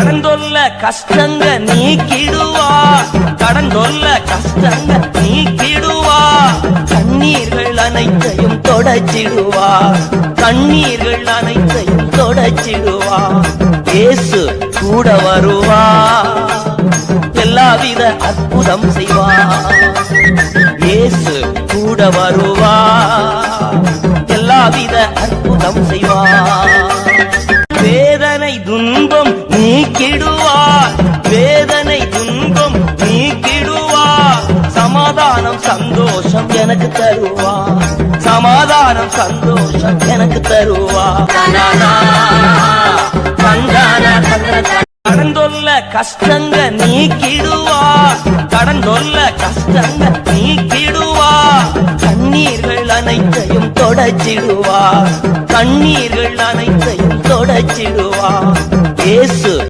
கடந்தொல்ல கஷ்டங்க நீக்கிடுவா, கடந்தொல்ல கஷ்டங்க நீக்கிடுவா, கண்ணீர்கள் அனைத்தையும் தொடச்சிடுவா, கண்ணீர்கள் அனைத்தையும் தொடச்சிடுவா. இயேசு கூட வருவா, எல்லாவித அற்புதம் செய்வா. இயேசு கூட வருவா, எல்லாவித அற்புதம் செய்வா. வேதனை துன்பம் நீக்கிடுவார், வேதனை துன்பம் நீக்கிடுவார். சமாதானம் சந்தோஷம் எனக்கு தருவா, சமாதானம் சந்தோஷம் எனக்கு தருவா. கடந்தொல்ல கஷ்டங்க நீக்கிடுவா, கடந்தொல்ல கஷ்டங்க நீக்கிடுவா, கண்ணீர்கள் அனைத்தையும் தொடச்சிடுவா, கண்ணீர்கள் அனைத்தையும் தொடச்சிடுவா. இயேசு